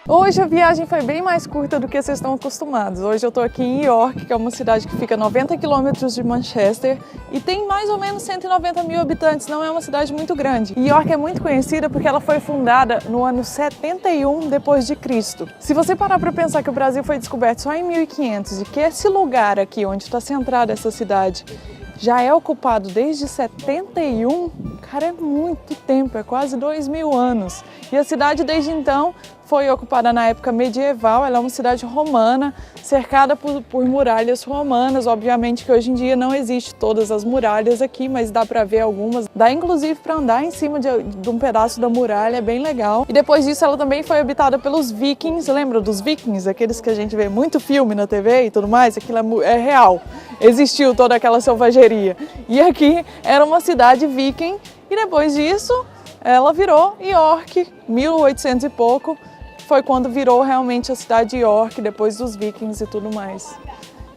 Hoje a viagem foi bem mais curta do que vocês estão acostumados. Hoje eu estou aqui em York, que é uma cidade que fica a 90 quilômetros de Manchester e tem mais ou menos 190 mil habitantes, não é uma cidade muito grande. E York é muito conhecida porque ela foi fundada no ano 71 depois de Cristo. Se você parar para pensar que o Brasil foi descoberto só em 1500 e que esse lugar aqui, onde está centrada essa cidade, já é ocupado desde 71, cara, é muito tempo, é quase 2000 anos. E a cidade desde então foi ocupada na época medieval, ela é uma cidade romana, cercada por muralhas romanas. Obviamente que hoje em dia não existe todas as muralhas aqui, mas dá para ver algumas. Dá inclusive para andar em cima de um pedaço da muralha, é bem legal. E depois disso ela também foi habitada pelos vikings, lembra dos vikings? Aqueles que a gente vê muito filme na TV e tudo mais, aquilo é real. Existiu toda aquela selvageria. E aqui era uma cidade viking e depois disso ela virou York, 1800 e pouco. Foi quando virou realmente a cidade de York, depois dos vikings e tudo mais.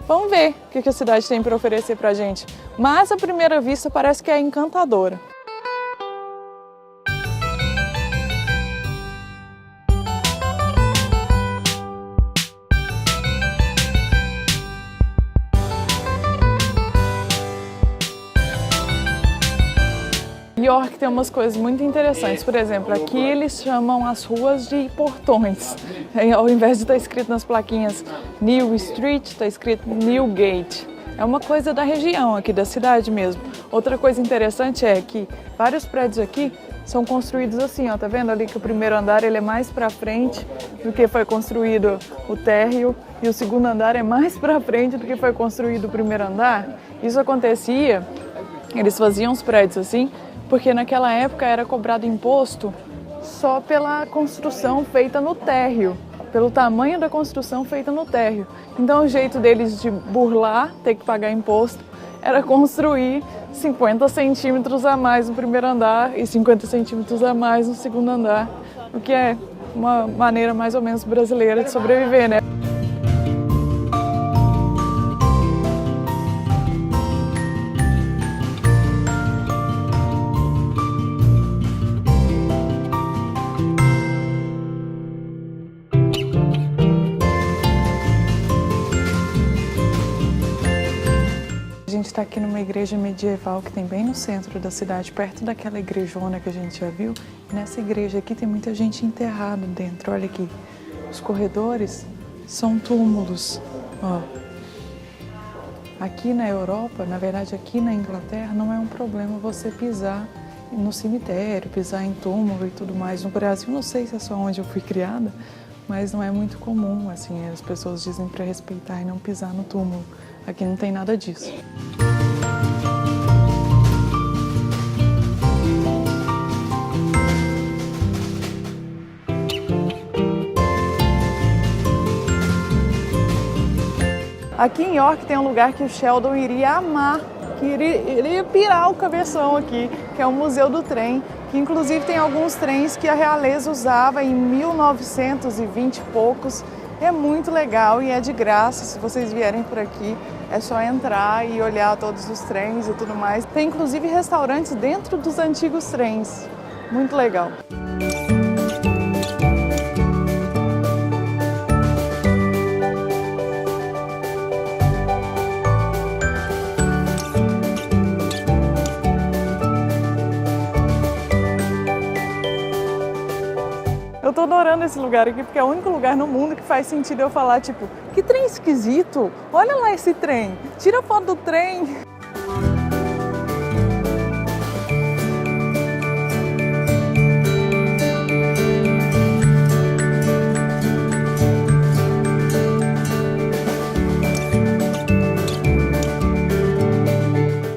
Vamos ver o que a cidade tem para oferecer pra gente. Mas à primeira vista parece que é encantadora. York tem umas coisas muito interessantes. Por exemplo, aqui eles chamam as ruas de portões. Ao invés de estar escrito nas plaquinhas New Street, está escrito New Gate. É uma coisa da região aqui, da cidade mesmo. Outra coisa interessante é que vários prédios aqui são construídos assim, ó, tá vendo ali que o primeiro andar ele é mais para frente do que foi construído o térreo e o segundo andar é mais para frente do que foi construído o primeiro andar. Isso acontecia, eles faziam os prédios assim, porque naquela época era cobrado imposto só pela construção feita no térreo, pelo tamanho da construção feita no térreo. Então o jeito deles de burlar, ter que pagar imposto, era construir 50 centímetros a mais no primeiro andar e 50 centímetros a mais no segundo andar, o que é uma maneira mais ou menos brasileira de sobreviver, né? A gente está aqui numa igreja medieval que tem bem no centro da cidade, perto daquela igrejona que a gente já viu. E nessa igreja aqui tem muita gente enterrada dentro. Olha aqui, os corredores são túmulos. Ó. Aqui na Europa, na verdade aqui na Inglaterra, não é um problema você pisar no cemitério, pisar em túmulo e tudo mais. No Brasil, não sei se é só onde eu fui criada, mas não é muito comum, assim, as pessoas dizem para respeitar e não pisar no túmulo. Aqui não tem nada disso. Aqui em York tem um lugar que o Sheldon iria amar, que iria pirar o cabeção aqui, que é o Museu do Trem, que inclusive tem alguns trens que a realeza usava em 1920 e poucos. É muito legal e é de graça. Se vocês vierem por aqui, é só entrar e olhar todos os trens e tudo mais. Tem inclusive restaurantes dentro dos antigos trens. Muito legal. Eu tô adorando esse lugar aqui, porque é o único lugar no mundo que faz sentido eu falar, tipo, que trem esquisito, olha lá esse trem, tira foto do trem.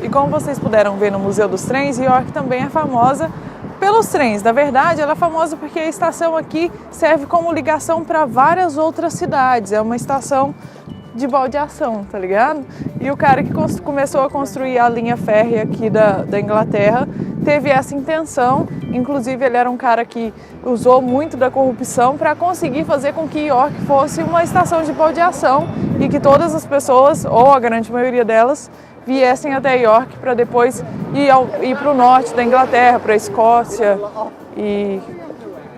E como vocês puderam ver no Museu dos Trens, York também é famosa pelos trens. Na verdade, ela é famosa porque a estação aqui serve como ligação para várias outras cidades. É uma estação de baldeação, tá ligado? E o cara que começou a construir a linha férrea aqui da Inglaterra teve essa intenção. Inclusive, ele era um cara que usou muito da corrupção para conseguir fazer com que York fosse uma estação de baldeação e que todas as pessoas, ou a grande maioria delas, viessem até York para depois ir para o norte da Inglaterra, para a Escócia e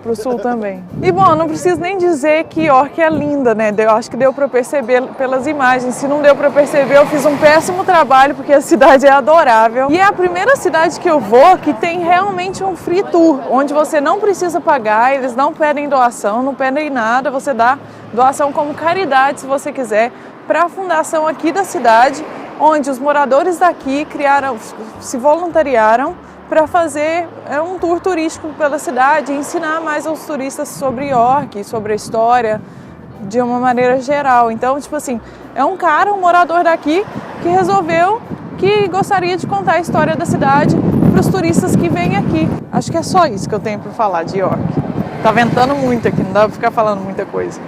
pro sul também. E bom, não preciso nem dizer que York é linda, né? Eu acho que deu para perceber pelas imagens. Se não deu para perceber, eu fiz um péssimo trabalho, porque a cidade é adorável. E é a primeira cidade que eu vou que tem realmente um free tour, onde você não precisa pagar, eles não pedem doação, não pedem nada, você dá doação como caridade, se você quiser, para a fundação aqui da cidade, onde os moradores daqui se voluntariaram para fazer um tour turístico pela cidade e ensinar mais aos turistas sobre York, sobre a história de uma maneira geral. Então, tipo assim, é um morador daqui, que resolveu que gostaria de contar a história da cidade para os turistas que vêm aqui. Acho que é só isso que eu tenho para falar de York. Tá ventando muito aqui, não dá para ficar falando muita coisa.